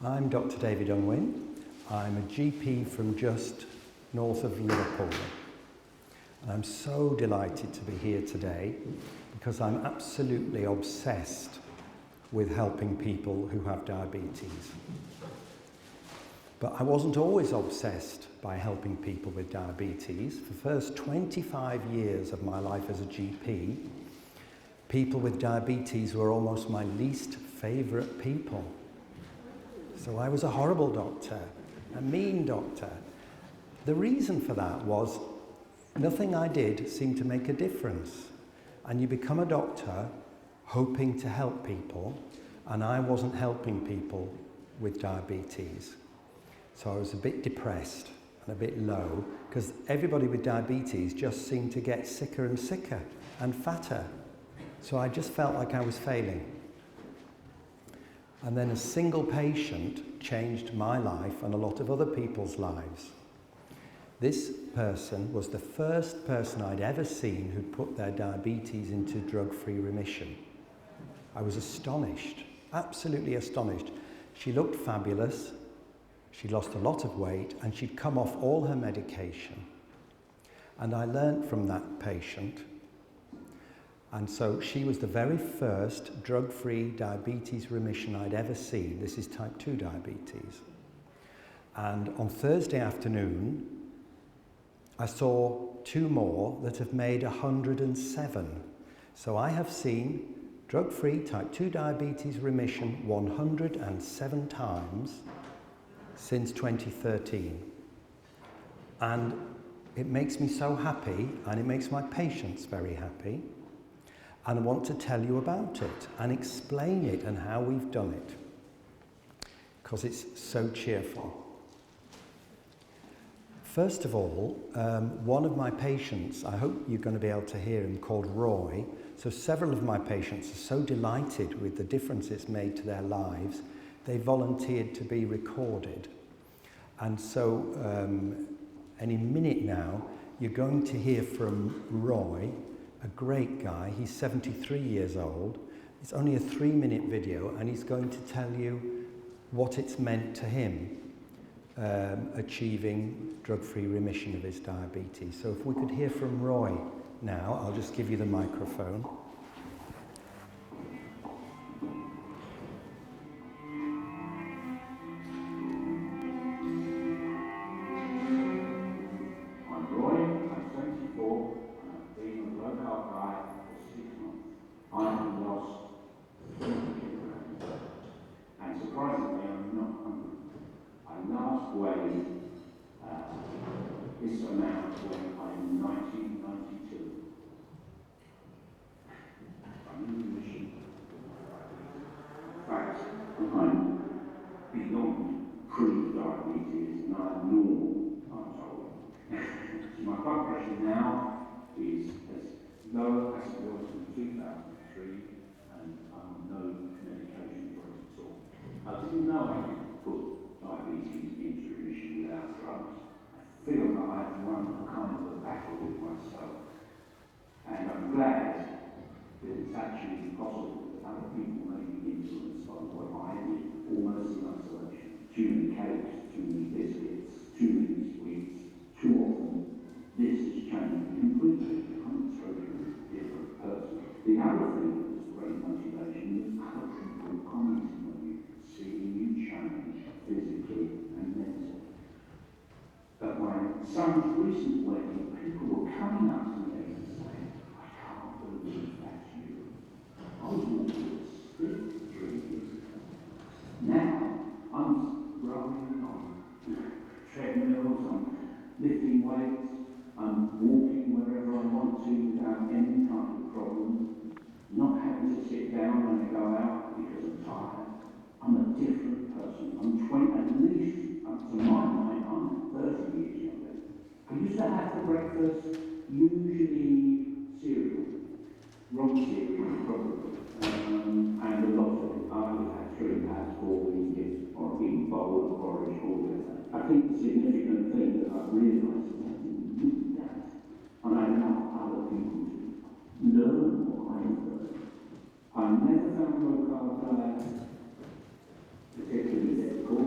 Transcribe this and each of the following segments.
I'm Dr. David Unwin. I'm a GP from just north of Liverpool. And I'm so delighted to be here today because I'm absolutely obsessed with helping people who have diabetes. But I wasn't always obsessed by helping people with diabetes. For the first 25 years of my life as a GP, people with diabetes were almost my least favourite people. So I was a horrible doctor, a mean doctor. The reason for that was nothing I did seemed to make a difference. And you become a doctor hoping to help people, and I wasn't helping people with diabetes. So I was a bit depressed and a bit low because everybody with diabetes just seemed to get sicker and sicker and fatter. So I just felt like I was failing. And then a single patient changed my life and a lot of other people's lives. This person was the first person I'd ever seen who'd put their diabetes into drug-free remission. I was astonished, absolutely astonished. She looked fabulous. She'd lost a lot of weight and she'd come off all her medication. And I learnt from that patient. And so she was the very first drug-free diabetes remission I'd ever seen. This is type 2 diabetes. And on Thursday afternoon, I saw two more that have made 107. So I have seen drug-free type 2 diabetes remission 107 times since 2013. And it makes me so happy, and it makes my patients very happy. And I want to tell you about it and explain it and how we've done it, because it's so cheerful. First of all, one of my patients, I hope you're going to be able to hear him, called Roy. So several of my patients are so delighted with the difference it's made to their lives, they volunteered to be recorded. And so any minute now, you're going to hear from Roy, a great guy. He's 73 years old. It's only a 3-minute video, and he's going to tell you what it's meant to him achieving drug-free remission of his diabetes. So if we could hear from Roy now, I'll just give you the microphone. This amount when I'm 1992. I'm in remission. In fact, I'm beyond pre-diabetes and I'm normal, I'm told. So my blood pressure now is as low as it was in 2003, and I'm on no medication for it at all. I didn't know I could put diabetes into remission without drugs. I feel that I've won a kind of a battle with myself, and I'm glad that it's actually possible that other people may be influenced by what I did, almost in isolation. Too many cakes, too many biscuits, too many sweets, too often. This has changed completely. I'm a totally different person. The other thing that was great motivation is other people commenting on you, seeing you change physically and mentally. But my son's recent wedding, people were coming up to me and saying, I can't believe that's you. I was walking a stick 3 years ago. Now, I'm rolling on treadmills, I'm lifting weights, I'm walking wherever I want to without any kind of problem, not having to sit down when I go out because I'm tired. I'm a different person. I'm 20, at least, up to my mind, I'm 30 years younger. I used to have for breakfast, usually cereal, wrong cereal probably, and a lot of it. I would have 3 pads, 4 weekends, or a big bowl of porridge, all of that. I think the significant thing that I've realised is I didn't need that, and I allow other people to learn what I've learned. I never found low carb diet particularly difficult.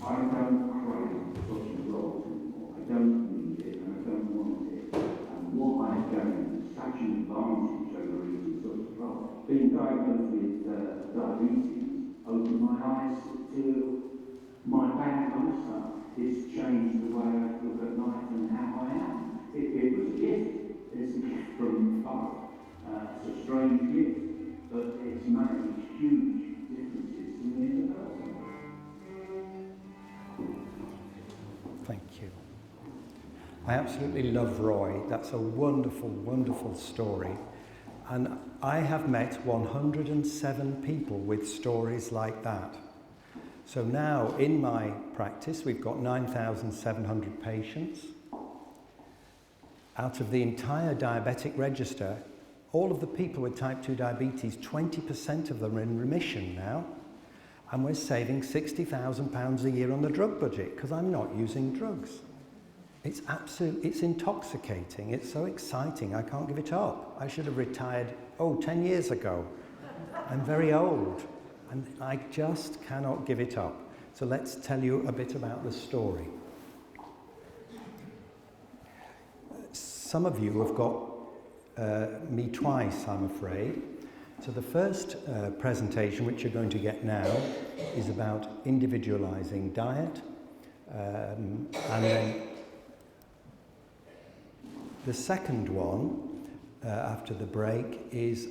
I don't crave such a role anymore. I don't need it and I don't want it. And what I've gained is such an advantage over eating such a role. Being diagnosed with diabetes opened my eyes to my bad lifestyle. It's changed the way I look at life and how I am. It was a gift. It's a gift from God. It's a strange gift, but it's made huge differences to me as a person. Thank you. I absolutely love Roy. That's a wonderful, wonderful story. And I have met 107 people with stories like that. So now in my practice, we've got 9,700 patients. Out of the entire diabetic register, all of the people with type 2 diabetes, 20% of them are in remission now. And we're saving £60,000 a year on the drug budget because I'm not using drugs. It's intoxicating. It's so exciting. I can't give it up. I should have retired, 10 years ago. I'm very old and I just cannot give it up. So let's tell you a bit about the story. Some of you have got me twice, I'm afraid. So the first presentation, which you're going to get now, is about individualizing diet. And then the second one, after the break, is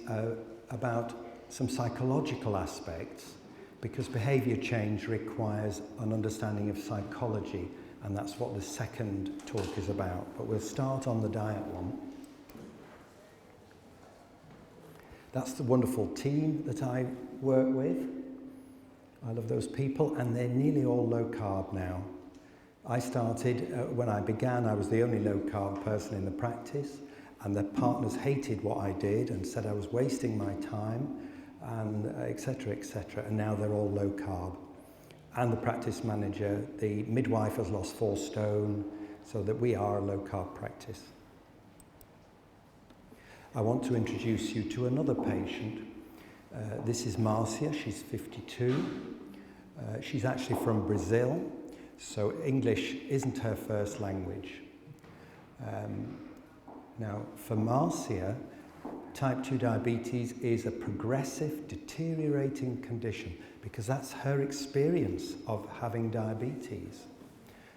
about some psychological aspects, because behaviour change requires an understanding of psychology, and that's what the second talk is about. But we'll start on the diet one. That's the wonderful team that I work with. I love those people, and they're nearly all low carb now. I started, when I began, I was the only low carb person in the practice, and the partners hated what I did and said I was wasting my time, and et cetera, and now they're all low carb. And the practice manager, the midwife has lost 4 stone, so that we are a low carb practice. I want to introduce you to another patient. This is Marcia, she's 52. She's actually from Brazil, so English isn't her first language. Now, for Marcia, type 2 diabetes is a progressive, deteriorating condition because that's her experience of having diabetes.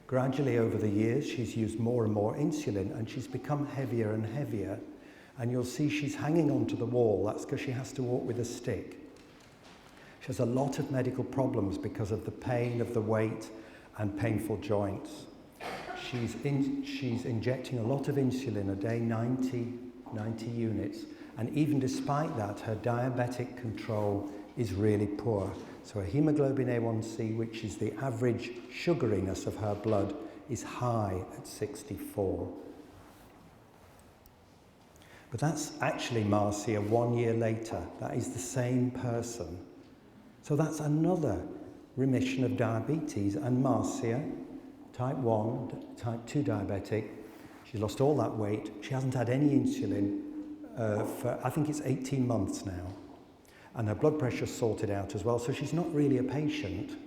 Gradually over the years, she's used more and more insulin and she's become heavier and heavier. And you'll see she's hanging onto the wall. That's because she has to walk with a stick. She has a lot of medical problems because of the pain of the weight and painful joints. She's injecting a lot of insulin a day, 90 units. And even despite that, her diabetic control is really poor. So her hemoglobin A1C, which is the average sugariness of her blood, is high at 64. But that's actually Marcia 1 year later. That is the same person. So that's another remission of diabetes. And Marcia, type 1, type 2 diabetic, she lost all that weight. She hasn't had any insulin for, I think it's 18 months now. And her blood pressure's sorted out as well. So she's not really a patient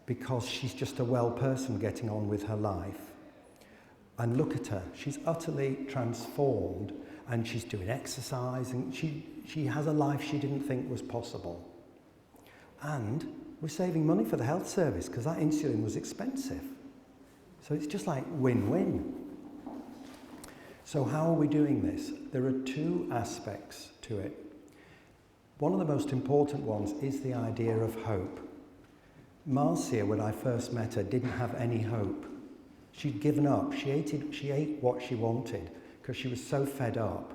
because she's just a well person getting on with her life. And look at her. She's utterly transformed. And she's doing exercise, and she has a life she didn't think was possible. And we're saving money for the health service because that insulin was expensive. So it's just like win-win. So how are we doing this? There are 2 aspects to it. One of the most important ones is the idea of hope. Marcia, when I first met her, didn't have any hope. She'd given up. She ate what she wanted, because she was so fed up.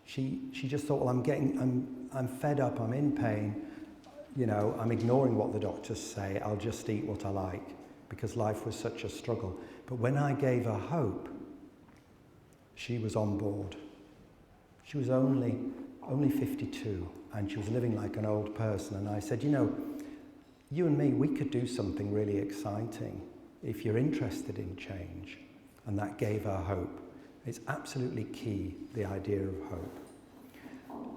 She just thought, well, I'm fed up, I'm in pain, I'm ignoring what the doctors say, I'll just eat what I like, because life was such a struggle. But when I gave her hope, she was on board. She was only 52, and she was living like an old person, and I said, you and me, we could do something really exciting if you're interested in change. And that gave her hope. It's absolutely key, the idea of hope.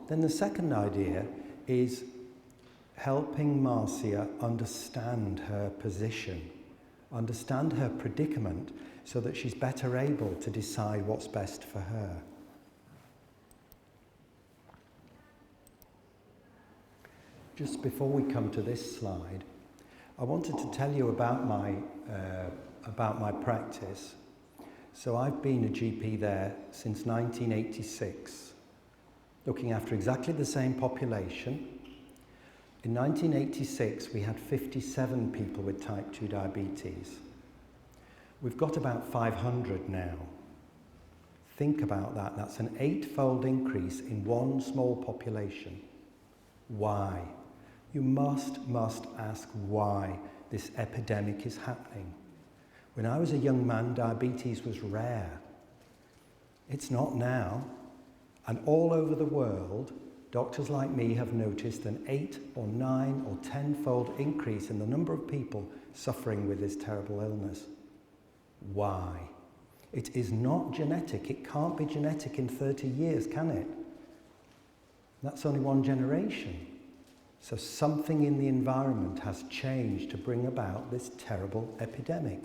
Then the second idea is helping Marcia understand her position. understand her predicament so that she's better able to decide what's best for her. Just before we come to this slide, I wanted to tell you about my practice. So I've been a GP there since 1986, looking after exactly the same population. In 1986, we had 57 people with type 2 diabetes. We've got about 500 now. Think about that. That's an 8-fold increase in one small population. Why? You must ask why this epidemic is happening. When I was a young man, diabetes was rare. It's not now. And all over the world, doctors like me have noticed an 8 or 9 or 10-fold increase in the number of people suffering with this terrible illness. Why? It is not genetic. It can't be genetic in 30 years, can it? That's only one generation. So something in the environment has changed to bring about this terrible epidemic.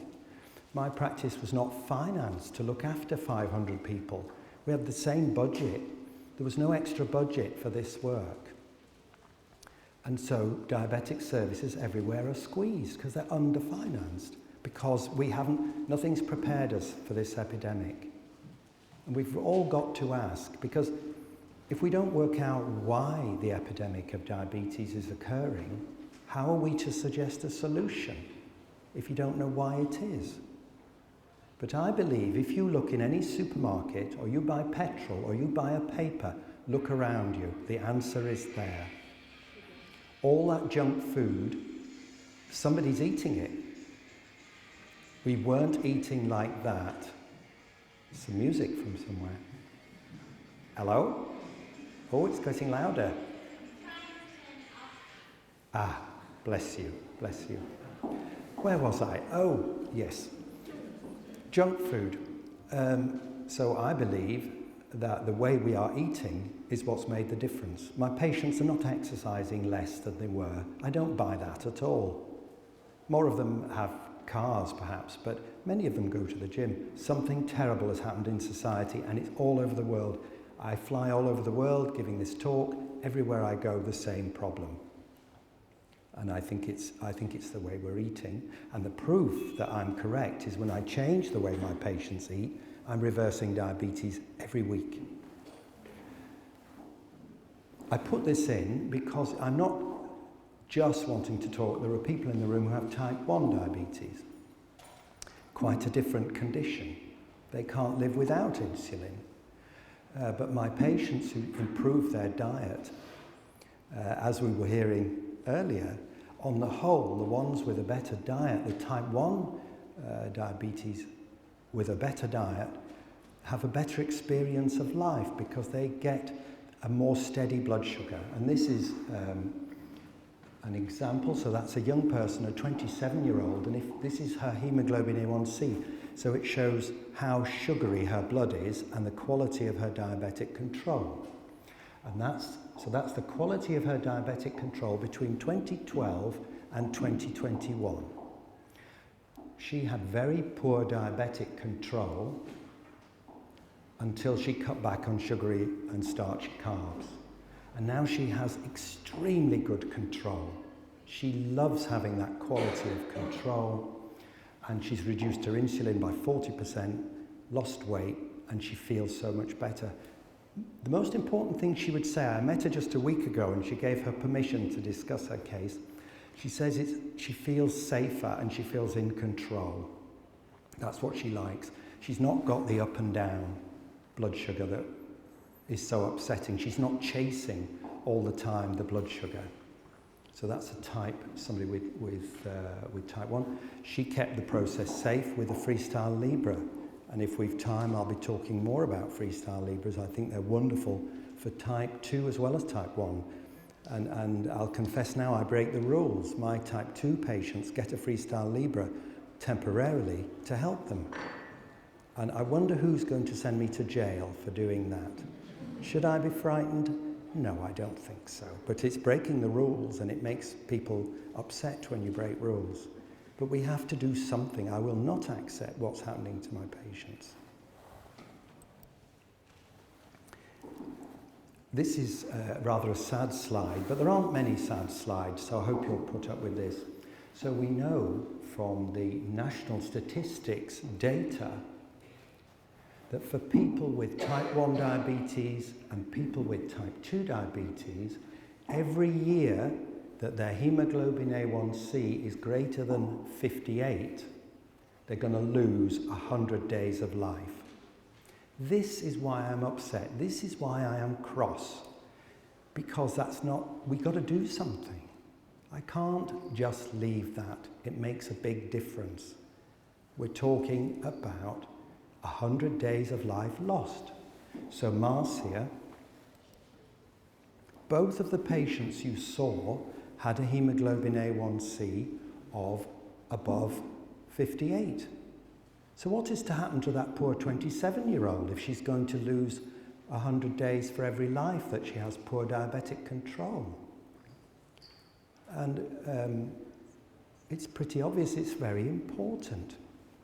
My practice was not financed to look after 500 people. We had the same budget. There was no extra budget for this work. And so diabetic services everywhere are squeezed because they're underfinanced, because nothing's prepared us for this epidemic. And we've all got to ask, because if we don't work out why the epidemic of diabetes is occurring, how are we to suggest a solution if you don't know why it is? But I believe if you look in any supermarket, or you buy petrol, or you buy a paper, look around you, the answer is there. All that junk food, somebody's eating it. We weren't eating like that. Some music from somewhere. Hello? Oh, it's getting louder. Ah, bless you, bless you. Where was I? Oh, yes. Junk food. So I believe that the way we are eating is what's made the difference. My patients are not exercising less than they were. I don't buy that at all. More of them have cars perhaps, but many of them go to the gym. Something terrible has happened in society, and it's all over the world. I fly all over the world giving this talk. Everywhere I go, the same problem. And I think it's the way we're eating. And the proof that I'm correct is when I change the way my patients eat, I'm reversing diabetes every week. I put this in because I'm not just wanting to talk. There are people in the room who have type 1 diabetes. Quite a different condition. They can't live without insulin. But my patients who improve their diet, as we were hearing earlier, on the whole, the ones with a better diet, the type 1 diabetes with a better diet, have a better experience of life because they get a more steady blood sugar. And this is an example. So that's a young person, a 27-year-old, and if this is her hemoglobin A1C. So it shows how sugary her blood is and the quality of her diabetic control. And that's the quality of her diabetic control between 2012 and 2021. She had very poor diabetic control until she cut back on sugary and starchy carbs. And now she has extremely good control. She loves having that quality of control. And she's reduced her insulin by 40%, lost weight, and she feels so much better. The most important thing she would say, I met her just a week ago and she gave her permission to discuss her case. She says she feels safer and she feels in control. That's what she likes. She's not got the up and down blood sugar that is so upsetting. She's not chasing all the time the blood sugar. So that's somebody with type 1. She kept the process safe with a Freestyle Libre. And if we've time, I'll be talking more about Freestyle Libres. I think they're wonderful for type 2 as well as type 1. And I'll confess now, I break the rules. My type 2 patients get a Freestyle Libre temporarily to help them. And I wonder who's going to send me to jail for doing that. Should I be frightened? No, I don't think so. But it's breaking the rules, and it makes people upset when you break rules. But we have to do something. I will not accept what's happening to my patients. This is rather a sad slide, but there aren't many sad slides, so I hope you'll put up with this. So we know from the national statistics data that for people with type 1 diabetes and people with type 2 diabetes, every year that their hemoglobin A1C is greater than 58, they're going to lose 100 days of life. This is why I'm upset. This is why I am cross. Because we've got to do something. I can't just leave that. It makes a big difference. We're talking about 100 days of life lost. So Marcia, both of the patients you saw had a hemoglobin A1C of above 58. So what is to happen to that poor 27-year-old if she's going to lose 100 days for every life that she has poor diabetic control? And it's pretty obvious it's very important.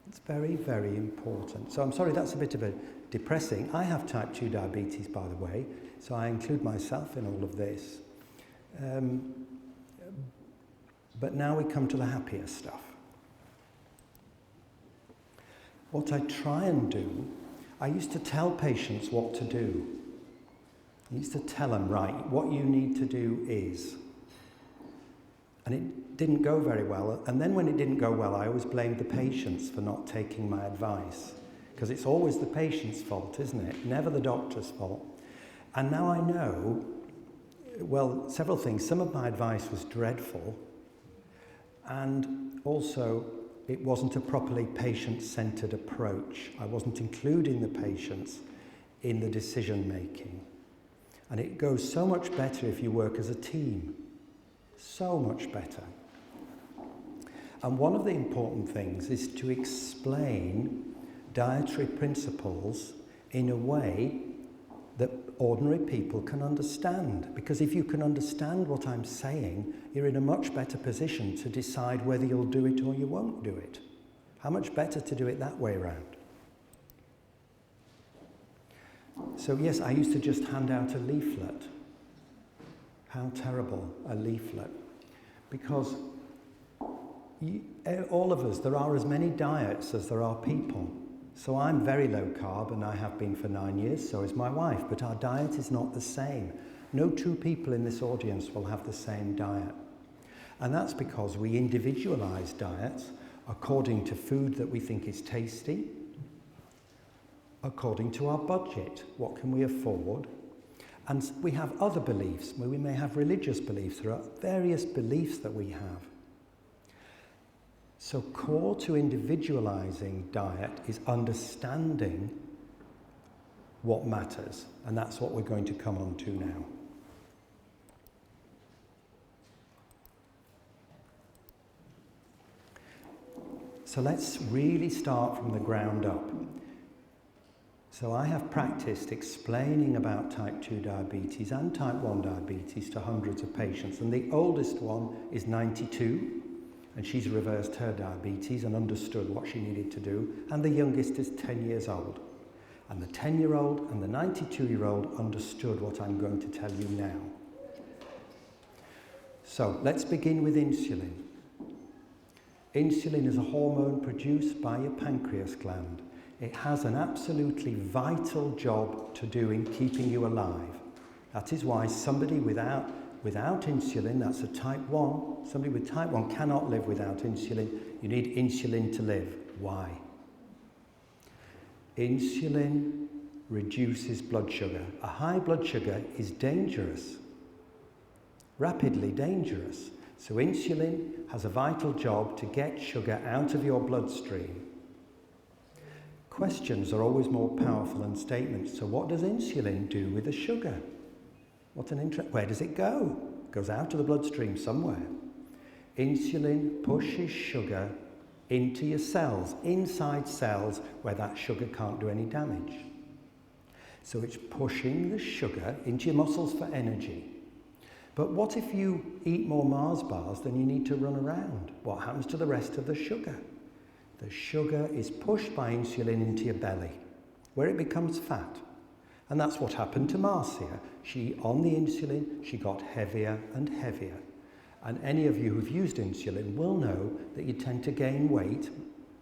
It's very, very important. So I'm sorry, that's a bit of a depressing. I have type 2 diabetes, by the way, so I include myself in all of this. But now we come to the happier stuff. What I try and do, I used to tell patients what to do. I used to tell them, right, what you need to do is. And it didn't go very well. And then when it didn't go well, I always blamed the patients for not taking my advice. Because it's always the patient's fault, isn't it? Never the doctor's fault. And now I know, well, several things. Some of my advice was dreadful. And also, it wasn't a properly patient-centered approach. I wasn't including the patients in the decision-making. And it goes so much better if you work as a team. So much better. And one of the important things is to explain dietary principles in a way that ordinary people can understand. Because if you can understand what I'm saying, you're in a much better position to decide whether you'll do it or you won't do it. How much better to do it that way around? So yes, I used to just hand out a leaflet. How terrible, a leaflet. Because all of us, there are as many diets as there are people. So I'm very low carb, and I have been for 9 years, so is my wife, but our diet is not the same. No two people in this audience will have the same diet. And that's because we individualize diets according to food that we think is tasty, according to our budget, what can we afford, and we have other beliefs. We may have religious beliefs. There are various beliefs that we have. So core to individualizing diet is understanding what matters, and that's what we're going to come on to now. So let's really start from the ground up. So I have practiced explaining about type 2 diabetes and type 1 diabetes to hundreds of patients, and the oldest one is 92. And she's reversed her diabetes and understood what she needed to do. And the youngest is 10 years old. And the 10-year-old and the 92-year-old understood what I'm going to tell you now. So let's begin with insulin. Insulin is a hormone produced by your pancreas gland. It has an absolutely vital job to do in keeping you alive. That is why somebody without insulin, that's a type 1, somebody with type 1 cannot live without insulin. You need insulin to live. Why? Insulin reduces blood sugar. A high blood sugar is dangerous, rapidly dangerous. So insulin has a vital job to get sugar out of your bloodstream. Questions are always more powerful than statements. So what does insulin do with the sugar? What an interest. Where does it go? It goes out of the bloodstream somewhere. Insulin pushes sugar into your cells, inside cells where that sugar can't do any damage. So it's pushing the sugar into your muscles for energy. But what if you eat more Mars bars than you need to run around? What happens to the rest of the sugar? The sugar is pushed by insulin into your belly, where it becomes fat. And that's what happened to Marcia. On the insulin, she got heavier and heavier. And any of you who've used insulin will know that you tend to gain weight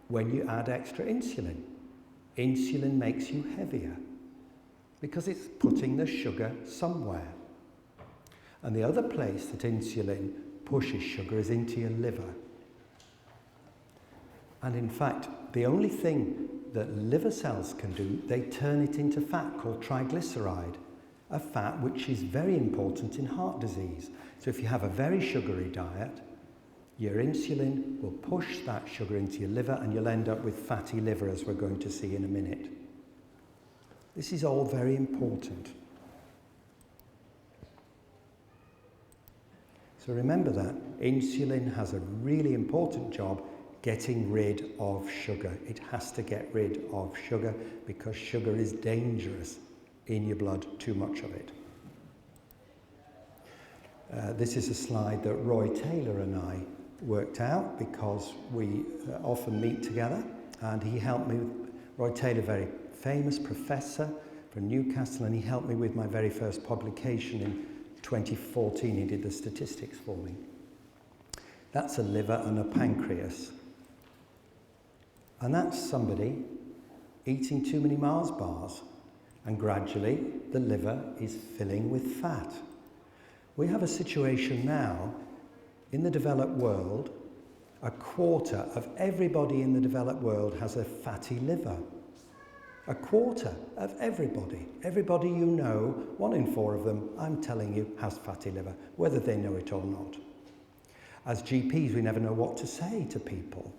when you add extra insulin. Insulin makes you heavier because it's putting the sugar somewhere. And the other place that insulin pushes sugar is into your liver. And in fact, the only thing that liver cells can do, they turn it into fat called triglyceride, a fat which is very important in heart disease. So if you have a very sugary diet, your insulin will push that sugar into your liver and you'll end up with fatty liver, as we're going to see in a minute. This is all very important. So remember that insulin has a really important job getting rid of sugar. It has to get rid of sugar because sugar is dangerous in your blood, too much of it. This is a slide that Roy Taylor and I worked out because we often meet together, and he helped me. Roy Taylor, very famous professor from Newcastle, and he helped me with my very first publication in 2014. He did the statistics for me. That's a liver and a pancreas. And that's somebody eating too many Mars bars, and gradually the liver is filling with fat. We have a situation now in the developed world. A quarter of everybody in the developed world has a fatty liver. A quarter of everybody. Everybody you know, 1 in 4 of them, I'm telling you, has fatty liver, whether they know it or not. As GPs, we never know what to say to people.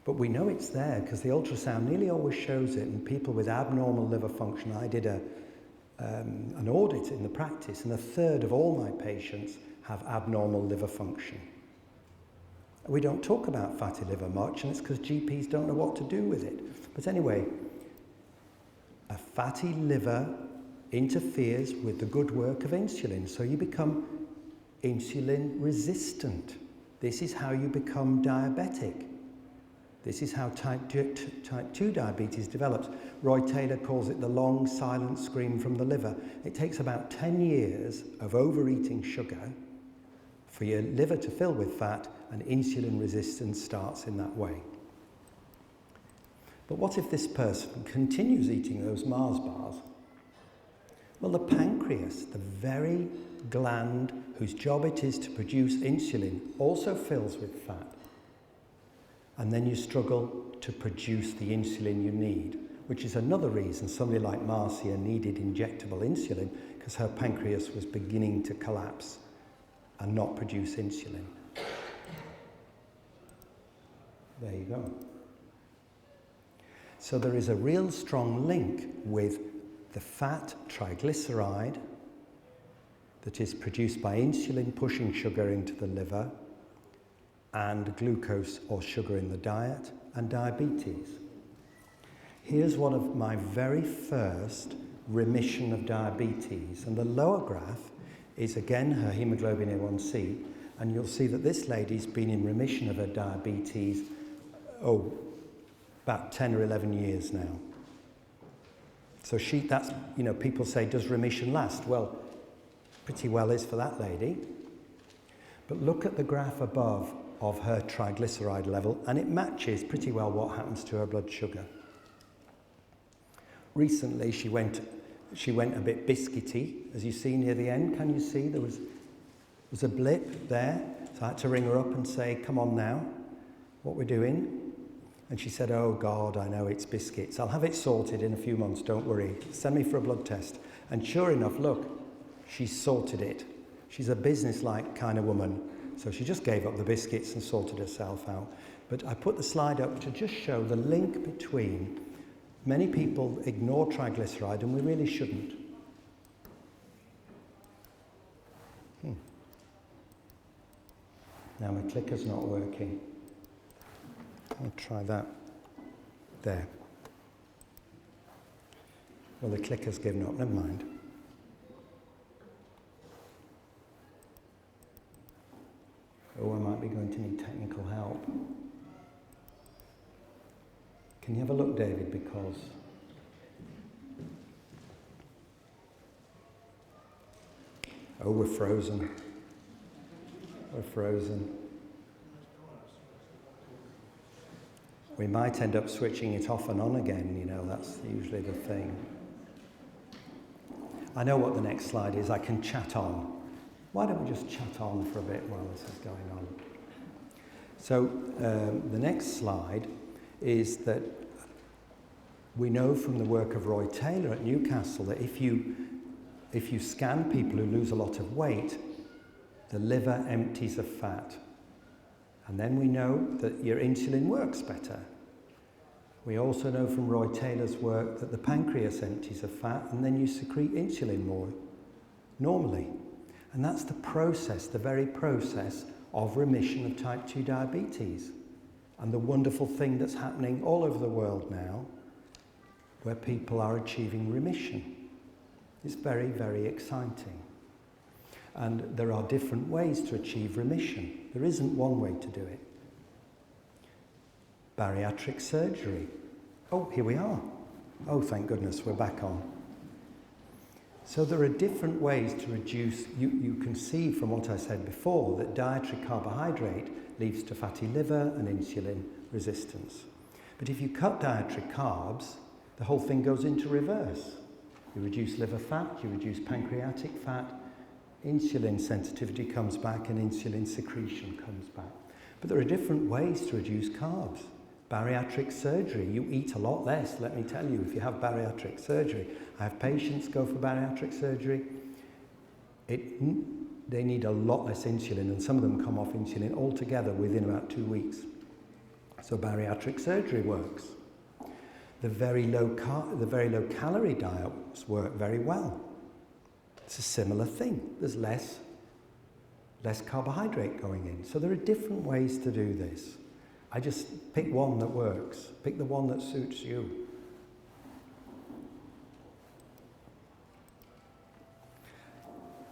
But we know it's there because the ultrasound nearly always shows it. And people with abnormal liver function, I did an audit in the practice, and 1/3 of all my patients have abnormal liver function. We don't talk about fatty liver much, and it's because GPs don't know what to do with it. But anyway, a fatty liver interferes with the good work of insulin, so you become insulin resistant. This is how you become diabetic. This is how type 2 diabetes develops. Roy Taylor calls it the long silent scream from the liver. It takes about 10 years of overeating sugar for your liver to fill with fat, and insulin resistance starts in that way. But what if this person continues eating those Mars bars? Well, the pancreas, the very gland whose job it is to produce insulin, also fills with fat. And then you struggle to produce the insulin you need, which is another reason somebody like Marcia needed injectable insulin, because her pancreas was beginning to collapse and not produce insulin. There you go. So there is a real strong link with the fat triglyceride that is produced by insulin pushing sugar into the liver, and glucose or sugar in the diet, and diabetes. Here's one of my very first remission of diabetes, and the lower graph is again her hemoglobin A1C, and you'll see that this lady's been in remission of her diabetes, about 10 or 11 years now. So that's, people say, does remission last? Well, pretty well is for that lady. But look at the graph above of her triglyceride level, and it matches pretty well what happens to her blood sugar. Recently, she went a bit biscuity, as you see near the end. Can you see there was a blip there? So I had to ring her up and say, come on now, what we're doing. And she said, oh God, I know it's biscuits. I'll have it sorted in a few months, don't worry. Send me for a blood test. And sure enough, look, she sorted it. She's a business-like kind of woman. So she just gave up the biscuits and sorted herself out. But I put the slide up to just show the link between, many people ignore triglyceride, and we really shouldn't. Now my clicker's not working. I'll try that. There. Well, the clicker's given up, never mind. oh, I might be going to need technical help. Can you have a look, David, because... Oh, we're frozen. We're frozen. We might end up switching it off and on again, you know, that's usually the thing. I know what the next slide is. I can chat on. Why don't we just chat on for a bit while this is going on? So the next slide is that we know from the work of Roy Taylor at Newcastle that if you scan people who lose a lot of weight, the liver empties of fat. And then we know that your insulin works better. We also know from Roy Taylor's work that the pancreas empties of fat and then you secrete insulin more normally. And that's the process, the very process of remission of type 2 diabetes. And the wonderful thing that's happening all over the world now, where people are achieving remission. It's very, very exciting. And there are different ways to achieve remission. There isn't one way to do it. Bariatric surgery. Oh, here we are. Oh, thank goodness, we're back on. So there are different ways to reduce, you can see from what I said before, that dietary carbohydrate leads to fatty liver and insulin resistance. But if you cut dietary carbs, the whole thing goes into reverse. You reduce liver fat, you reduce pancreatic fat, insulin sensitivity comes back and insulin secretion comes back. But there are different ways to reduce carbs. Bariatric surgery, you eat a lot less, let me tell you, if you have bariatric surgery. I have patients go for bariatric surgery. They need a lot less insulin, and some of them come off insulin altogether within about 2 weeks. So bariatric surgery works. The very low calorie diets work very well. It's a similar thing. There's less carbohydrate going in. So there are different ways to do this. I just pick one that works. Pick the one that suits you.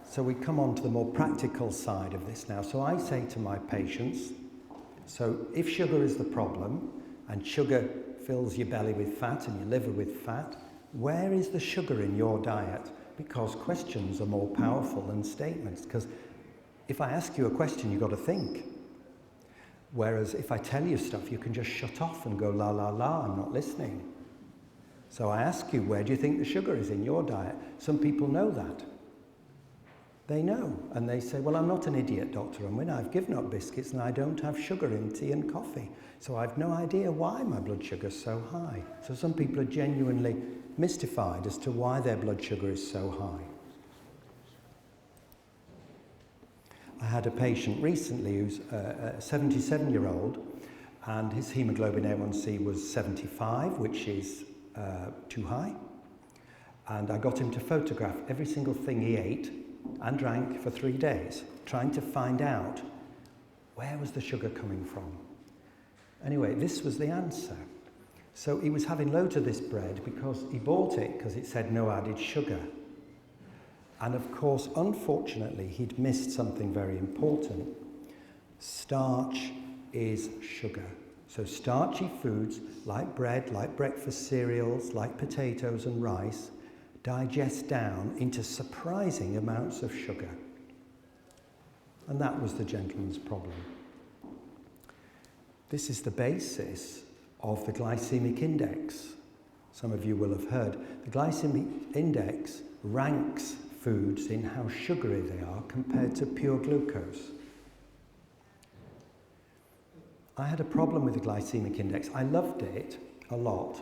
So we come on to the more practical side of this now. So I say to my patients, so if sugar is the problem, and sugar fills your belly with fat and your liver with fat, where is the sugar in your diet? Because questions are more powerful than statements. Because if I ask you a question, you've got to think. Whereas if I tell you stuff, you can just shut off and go, la, la, la, I'm not listening. So I ask you, where do you think the sugar is in your diet? Some people know that. They know. And they say, well, I'm not an idiot, Dr. Unwin. I've given up biscuits and I don't have sugar in tea and coffee. So I've no idea why my blood sugar's so high. So some people are genuinely mystified as to why their blood sugar is so high. I had a patient recently who's a 77-year-old, and his hemoglobin A1C was 75, which is too high. And I got him to photograph every single thing he ate and drank for 3 days, trying to find out where was the sugar coming from. Anyway, this was the answer. So he was having loads of this bread because he bought it because it said no added sugar. And of course, unfortunately, he'd missed something very important. Starch is sugar. So starchy foods like bread, like breakfast cereals, like potatoes and rice, digest down into surprising amounts of sugar. And that was the gentleman's problem. This is the basis of the glycemic index. Some of you will have heard. The glycemic index ranks foods in how sugary they are compared to pure glucose. I had a problem with the glycemic index. I loved it a lot,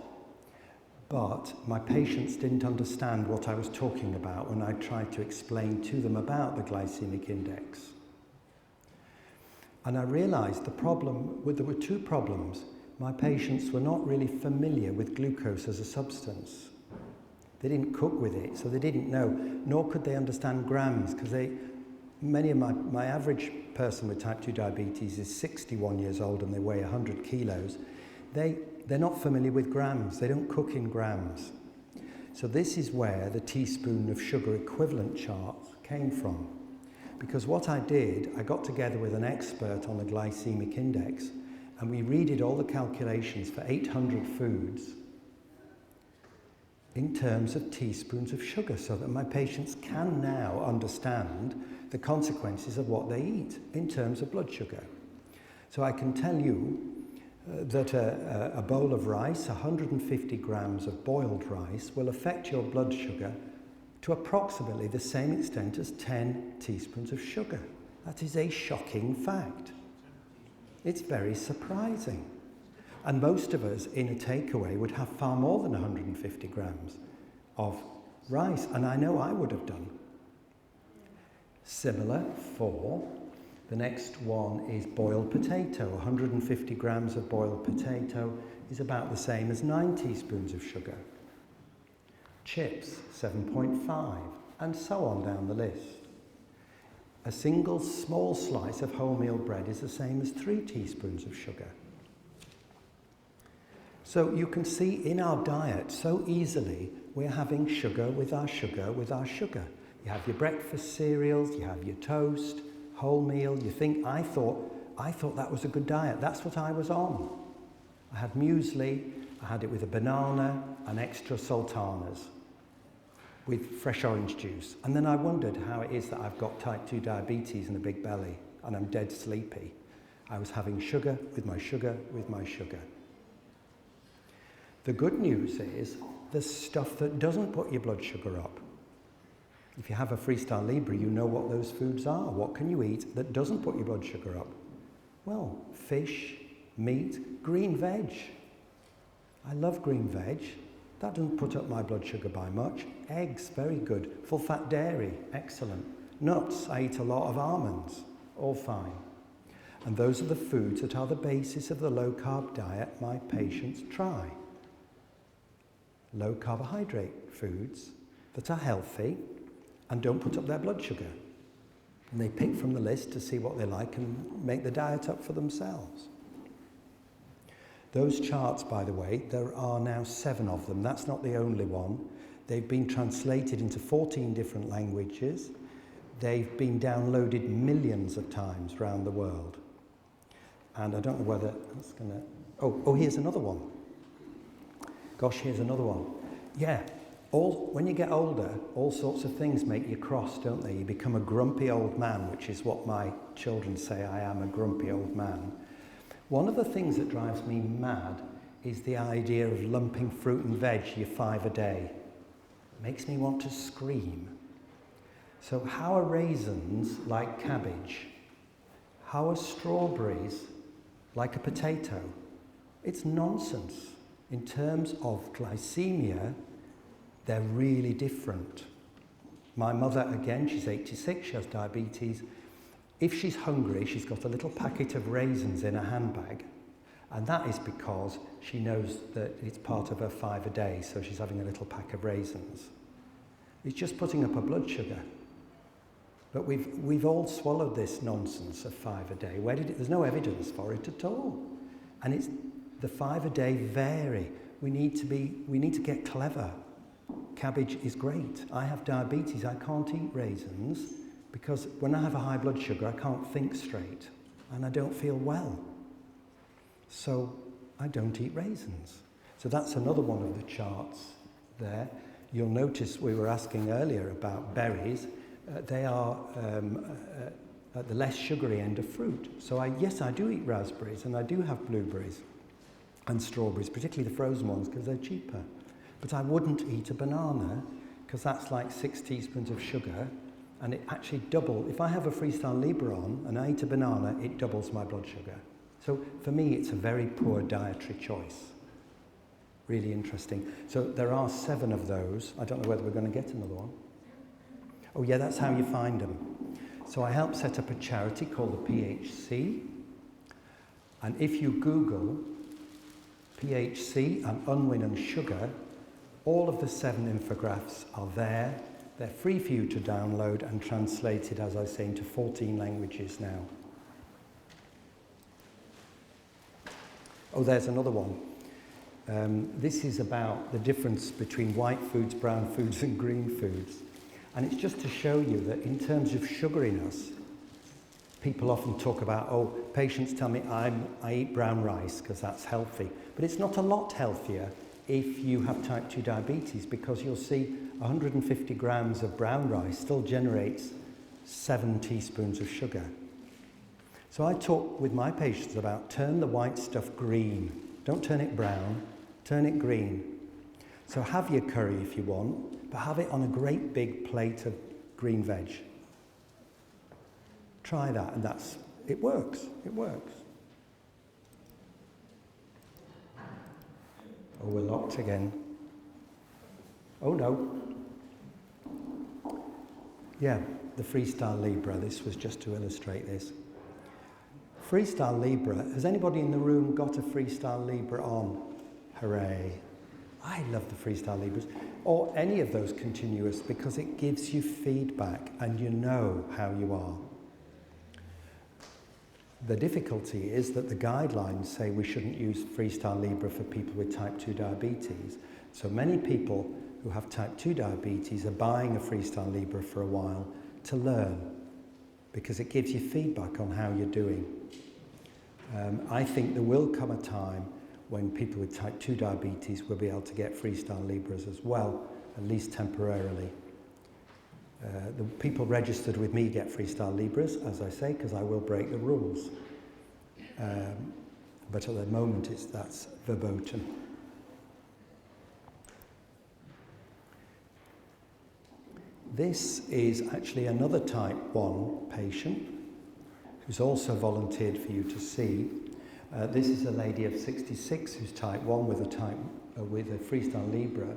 but my patients didn't understand what I was talking about when I tried to explain to them about the glycemic index. And I realized there were two problems. My patients were not really familiar with glucose as a substance. They didn't cook with it, so they didn't know, nor could they understand grams, because my average person with type 2 diabetes is 61 years old and they weigh 100 kilos. They're not familiar with grams. They don't cook in grams. So this is where the teaspoon of sugar equivalent chart came from. because what I did, I got together with an expert on the glycemic index, and we redid all the calculations for 800 foods in terms of teaspoons of sugar, so that my patients can now understand the consequences of what they eat in terms of blood sugar. So I can tell you that a bowl of rice, 150 grams of boiled rice, will affect your blood sugar to approximately the same extent as 10 teaspoons of sugar. That is a shocking fact. It's very surprising. And most of us in a takeaway would have far more than 150 grams of rice, and I know I would have done. Similar for the next one is boiled potato. 150 grams of boiled potato is about the same as 9 teaspoons of sugar. Chips, 7.5, and so on down the list. A single small slice of wholemeal bread is the same as 3 teaspoons of sugar. So you can see in our diet so easily we're having sugar with our sugar with our sugar. You have your breakfast cereals, you have your toast, wholemeal. You think, I thought that was a good diet. That's what I was on. I had muesli, I had it with a banana and extra sultanas with fresh orange juice. And then I wondered how it is that I've got type 2 diabetes and a big belly and I'm dead sleepy. I was having sugar with my sugar with my sugar. The good news is there's stuff that doesn't put your blood sugar up. If you have a Freestyle Libre, you know what those foods are. What can you eat that doesn't put your blood sugar up? Well, fish, meat, green veg. I love green veg. That doesn't put up my blood sugar by much. Eggs, very good. Full fat dairy, excellent. Nuts, I eat a lot of almonds, all fine. And those are the foods that are the basis of the low carb diet my patients try. Low carbohydrate foods that are healthy and don't put up their blood sugar. And they pick from the list to see what they like and make the diet up for themselves. Those charts, by the way, there are now 7 of them. That's not the only one. They've been translated into 14 different languages. They've been downloaded millions of times around the world. And I don't know whether that's going to... Oh, here's another one. Gosh, here's another one. Yeah, when you get older, all sorts of things make you cross, don't they? You become a grumpy old man, which is what my children say, I am a grumpy old man. One of the things that drives me mad is the idea of lumping fruit and veg, your 5 a day. It makes me want to scream. So how are raisins like cabbage? How are strawberries like a potato? It's nonsense. In terms of glycemia, they're really different. My mother, again, she's 86, she has diabetes. If she's hungry, she's got a little packet of raisins in her handbag, and that is because she knows that it's part of her 5 a day, so she's having a little pack of raisins. It's just putting up her blood sugar. But we've all swallowed this nonsense of 5 a day. There's no evidence for it at all. And the 5 a day vary. We need to get clever. Cabbage is great. I have diabetes. I can't eat raisins because when I have a high blood sugar, I can't think straight and I don't feel well. So I don't eat raisins. So that's another one of the charts there. You'll notice we were asking earlier about berries. They are at the less sugary end of fruit. So yes, I do eat raspberries and I do have blueberries and strawberries, particularly the frozen ones because they're cheaper. But I wouldn't eat a banana because that's like 6 teaspoons of sugar and it actually if I have a Freestyle Libre on and I eat a banana, it doubles my blood sugar. So for me, it's a very poor dietary choice. Really interesting. So there are 7 of those. I don't know whether we're going to get another one. Oh yeah, that's how you find them. So I helped set up a charity called the PHC. And if you Google PHC and Unwin and sugar, all of the 7 infographs are there. They're free for you to download and translated, as I say, into 14 languages now. Oh, there's another one. This is about the difference between white foods, brown foods and green foods. And it's just to show you that in terms of sugariness, people often talk about, oh, patients tell me I eat brown rice because that's healthy. But it's not a lot healthier if you have type 2 diabetes, because you'll see 150 grams of brown rice still generates 7 teaspoons of sugar. So I talk with my patients about turn the white stuff green. Don't turn it brown, turn it green. So have your curry if you want, but have it on a great big plate of green veg. Try that, and it works. It works. Oh, we're locked again. Oh no. Yeah, the Freestyle Libre. This was just to illustrate this. Freestyle Libre. Has anybody in the room got a Freestyle Libre on? Hooray. I love the Freestyle Libres, or any of those continuous, because it gives you feedback and you know how you are. The difficulty is that the guidelines say we shouldn't use Freestyle Libre for people with type 2 diabetes. So many people who have type 2 diabetes are buying a Freestyle Libre for a while to learn, because it gives you feedback on how you're doing. I think there will come a time when people with type 2 diabetes will be able to get Freestyle Libres as well, at least temporarily. The people registered with me get Freestyle Libres, as I say, because I will break the rules. But at the moment, that's verboten. This is actually another type 1 patient who's also volunteered for you to see. This is a lady of 66 who's type 1 with a Freestyle Libre,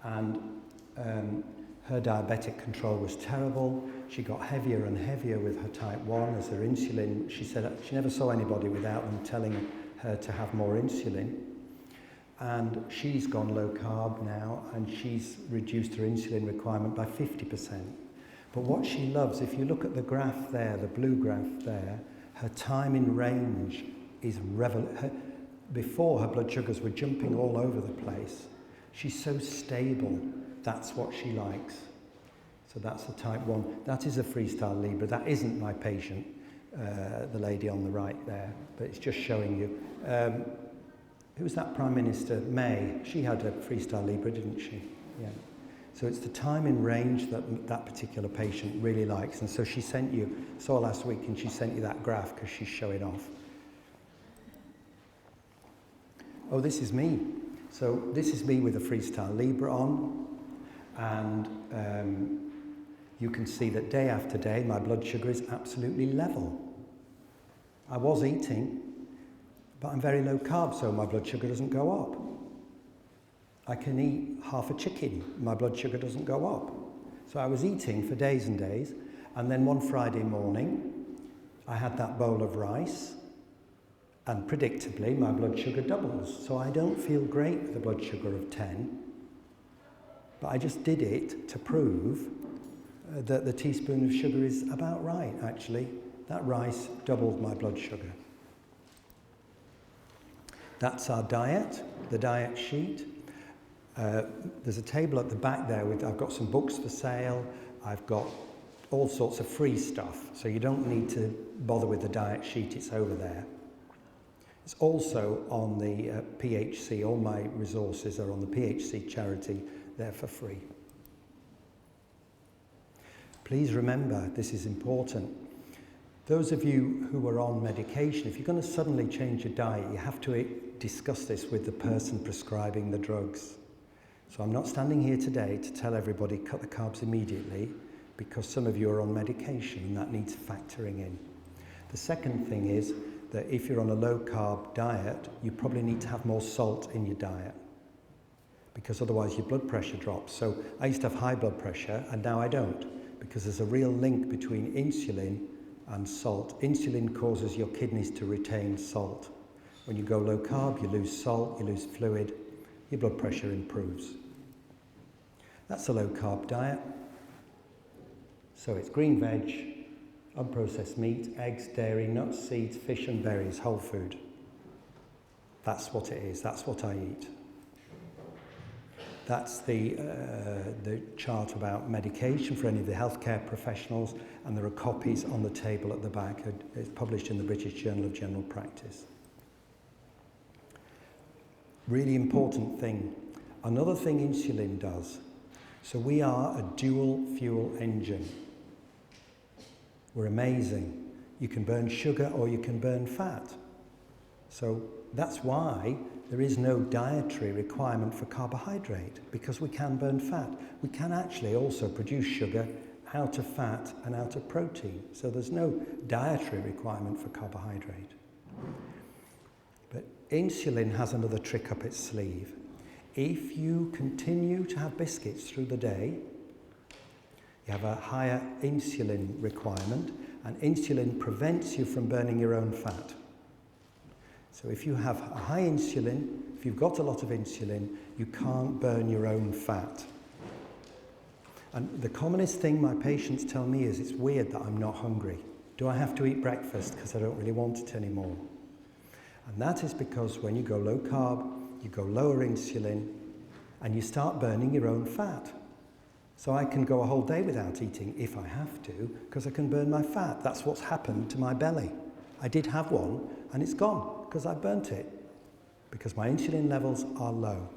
and her diabetic control was terrible. She got heavier and heavier with her type 1 as her insulin. She said she never saw anybody without them telling her to have more insulin. And she's gone low carb now, and she's reduced her insulin requirement by 50%. But what she loves, if you look at the graph there, the blue graph there, her time in range is before her blood sugars were jumping all over the place. She's so stable. That's what she likes. So that's a type 1. That is a Freestyle Libre. That isn't my patient, the lady on the right there, but it's just showing you. Who was that Prime Minister? May. She had a Freestyle Libre, didn't she? Yeah. So it's the time in range that that particular patient really likes. And so she saw last week, and she sent you that graph because she's showing off. Oh, this is me. So this is me with a Freestyle Libre on. And you can see that day after day, my blood sugar is absolutely level. I was eating, but I'm very low carb, so my blood sugar doesn't go up. I can eat half a chicken, my blood sugar doesn't go up. So I was eating for days and days, and then one Friday morning, I had that bowl of rice, and predictably, my blood sugar doubles. So I don't feel great with a blood sugar of 10, but I just did it to prove that the teaspoon of sugar is about right, actually. That rice doubled my blood sugar. That's our diet, the diet sheet. There's a table at the back there I've got some books for sale. I've got all sorts of free stuff, so you don't need to bother with the diet sheet, it's over there. It's also on the PHC, all my resources are on the PHC charity, they're for free. Please remember, this is important. Those of you who are on medication, if you're going to suddenly change your diet, you have to discuss this with the person prescribing the drugs. So I'm not standing here today to tell everybody cut the carbs immediately, because some of you are on medication and that needs factoring in. The second thing is that if you're on a low carb diet, you probably need to have more salt in your diet, because otherwise your blood pressure drops. So I used to have high blood pressure and now I don't, because there's a real link between insulin and salt. Insulin causes your kidneys to retain salt. When you go low carb, you lose salt, you lose fluid, your blood pressure improves. That's a low carb diet. So it's green veg, unprocessed meat, eggs, dairy, nuts, seeds, fish and berries, whole food. That's what it is, that's what I eat. That's the chart about medication for any of the healthcare professionals, and there are copies on the table at the back. It's published in the British Journal of General Practice. Really important thing. Another thing insulin does. So we are a dual fuel engine. We're amazing. You can burn sugar or you can burn fat. So that's why there is no dietary requirement for carbohydrate, because we can burn fat. We can actually also produce sugar out of fat and out of protein. So there's no dietary requirement for carbohydrate. But insulin has another trick up its sleeve. If you continue to have biscuits through the day, you have a higher insulin requirement, and insulin prevents you from burning your own fat. So if you have a high insulin, if you've got a lot of insulin, you can't burn your own fat. And the commonest thing my patients tell me is, it's weird that I'm not hungry. Do I have to eat breakfast because I don't really want it anymore? And that is because when you go low carb, you go lower insulin, and you start burning your own fat. So I can go a whole day without eating if I have to, because I can burn my fat. That's what's happened to my belly. I did have one, and it's gone because I burnt it, because my insulin levels are low.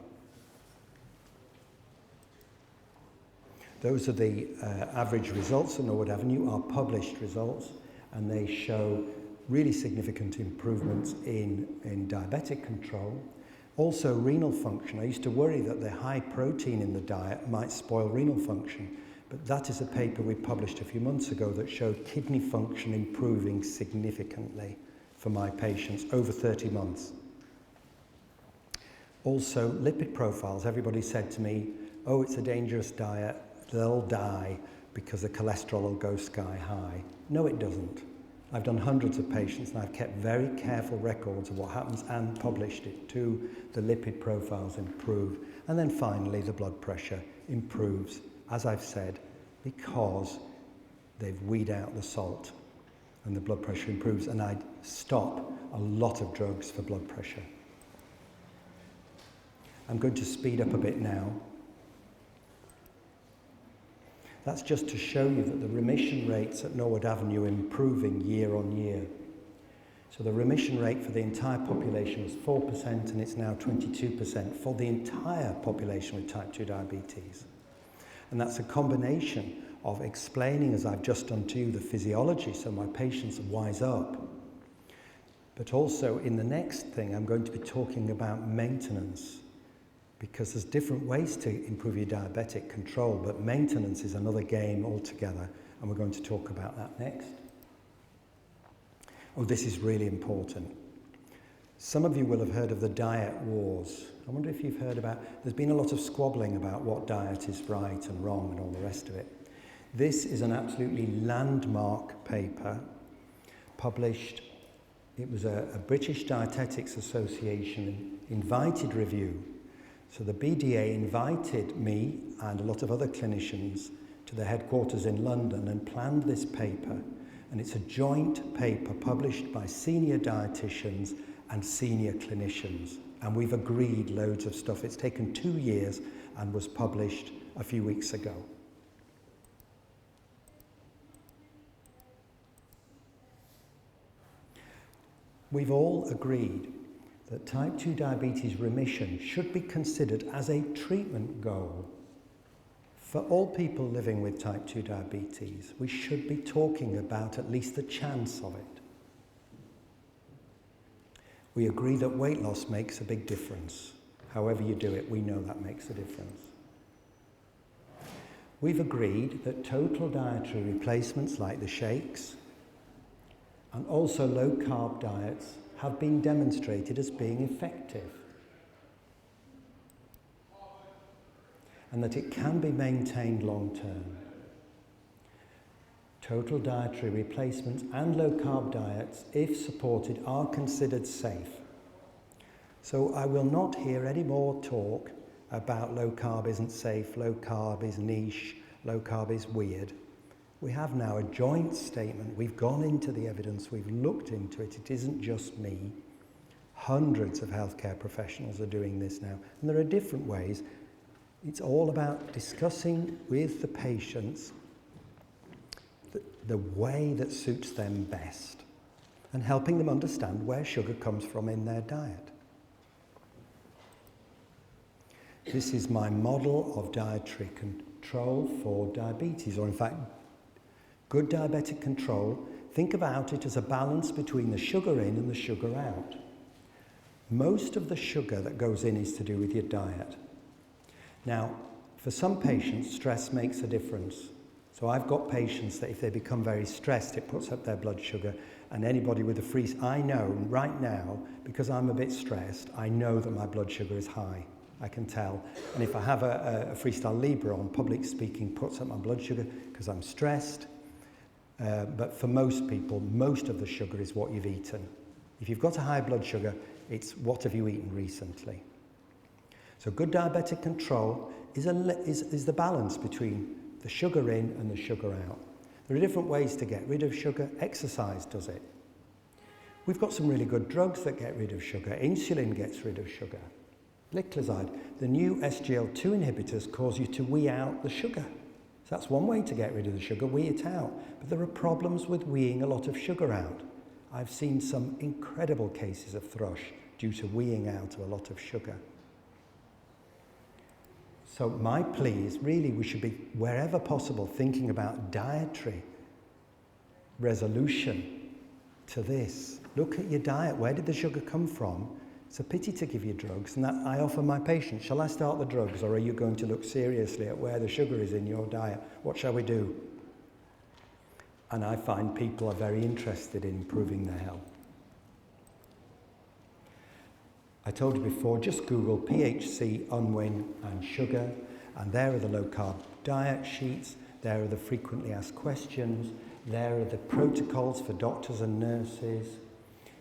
Those are the average results at Norwood Avenue, are published results, and they show really significant improvements in diabetic control. Also renal function. I used to worry that the high protein in the diet might spoil renal function, but that is a paper we published a few months ago that showed kidney function improving significantly for my patients over 30 months. Also, lipid profiles. Everybody said to me, oh, it's a dangerous diet, they'll die because the cholesterol will go sky high. No, it doesn't. I've done hundreds of patients, and I've kept very careful records of what happens and published it too. The lipid profiles improve. And then finally, the blood pressure improves, as I've said, because they've weeded out the salt, and the blood pressure improves. And I stop a lot of drugs for blood pressure. I'm going to speed up a bit now. That's just to show you that the remission rates at Norwood Avenue are improving year on year. So the remission rate for the entire population was 4%, and it's now 22% for the entire population with type 2 diabetes. And that's a combination of explaining, as I've just done to you, the physiology, so my patients wise up. But also in the next thing, I'm going to be talking about maintenance, because there's different ways to improve your diabetic control, but maintenance is another game altogether, and we're going to talk about that next. Oh, this is really important. Some of you will have heard of the diet wars. I wonder if you've heard about, there's been a lot of squabbling about what diet is right and wrong and all the rest of it. This is an absolutely landmark paper published. It was a British Dietetics Association invited review. So the BDA invited me and a lot of other clinicians to their headquarters in London and planned this paper. And it's a joint paper published by senior dietitians and senior clinicians. And we've agreed loads of stuff. It's taken 2 years and was published a few weeks ago. We've all agreed that type 2 diabetes remission should be considered as a treatment goal. For all people living with type 2 diabetes, we should be talking about at least the chance of it. We agree that weight loss makes a big difference. However you do it, we know that makes a difference. We've agreed that total dietary replacements like the shakes and also low-carb diets have been demonstrated as being effective, and that it can be maintained long-term. Total dietary replacements and low-carb diets, if supported, are considered safe. So I will not hear any more talk about low-carb isn't safe, low-carb is niche, low-carb is weird. We have now a joint statement. We've gone into the evidence, we've looked into it. It isn't just me. Hundreds of healthcare professionals are doing this now. And there are different ways. It's all about discussing with the patients the way that suits them best and helping them understand where sugar comes from in their diet. This is my model of dietary control for diabetes, or in fact, good diabetic control. Think about it as a balance between the sugar in and the sugar out. Most of the sugar that goes in is to do with your diet. Now, for some patients, stress makes a difference. So I've got patients that if they become very stressed, it puts up their blood sugar. And anybody with a free, I know right now, because I'm a bit stressed, I know that my blood sugar is high. I can tell. And if I have a Freestyle Libre on, public speaking puts up my blood sugar because I'm stressed. But for most people, most of the sugar is what you've eaten. If you've got a high blood sugar, it's what have you eaten recently. So good diabetic control is the balance between the sugar in and the sugar out. There are different ways to get rid of sugar. Exercise does it. We've got some really good drugs that get rid of sugar. Insulin gets rid of sugar. Gliclazide. The new SGLT2 inhibitors cause you to wee out the sugar. So that's one way to get rid of the sugar, wee it out. But there are problems with weeing a lot of sugar out. I've seen some incredible cases of thrush due to weeing out of a lot of sugar. So my plea is really we should be, wherever possible, thinking about dietary resolution to this. Look at your diet. Where did the sugar come from? It's a pity to give you drugs, and that I offer my patients, shall I start the drugs, or are you going to look seriously at where the sugar is in your diet? What shall we do? And I find people are very interested in improving their health. I told you before, just Google PHC, Unwin and sugar, and there are the low-carb diet sheets, there are the frequently asked questions, there are the protocols for doctors and nurses,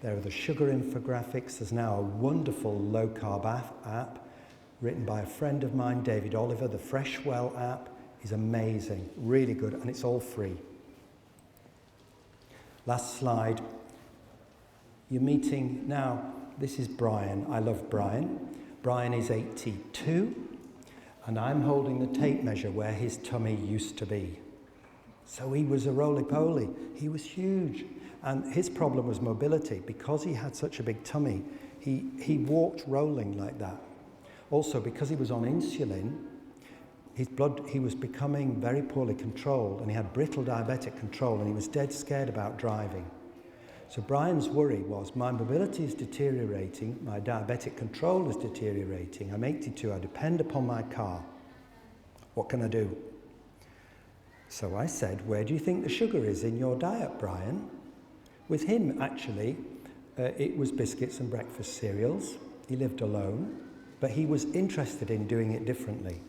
there are the sugar infographics. There's now a wonderful low-carb app written by a friend of mine, David Oliver. The Freshwell app is amazing, really good, and it's all free. Last slide. You're meeting now. This is Brian. I love Brian. Brian is 82, and I'm holding the tape measure where his tummy used to be. So he was a roly-poly. He was huge. And his problem was mobility. Because he had such a big tummy, he walked rolling like that. Also, because he was on insulin, he was becoming very poorly controlled, and he had brittle diabetic control, and he was dead scared about driving. So Brian's worry was, my mobility is deteriorating, my diabetic control is deteriorating, I'm 82, I depend upon my car. What can I do? So I said, where do you think the sugar is in your diet, Brian? With him, actually, it was biscuits and breakfast cereals. He lived alone, but he was interested in doing it differently.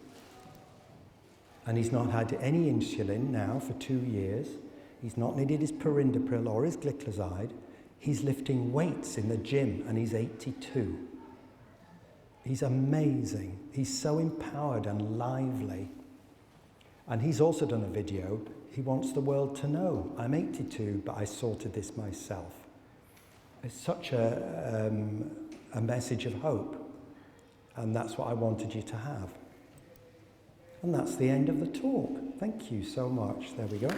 And he's not had any insulin now for 2 years. He's not needed his perindopril or his gliclazide. He's lifting weights in the gym, and he's 82. He's amazing. He's so empowered and lively. And he's also done a video. He wants the world to know, I'm 82, but I sorted this myself. It's such a message of hope. And that's what I wanted you to have. And that's the end of the talk. Thank you so much. There we go.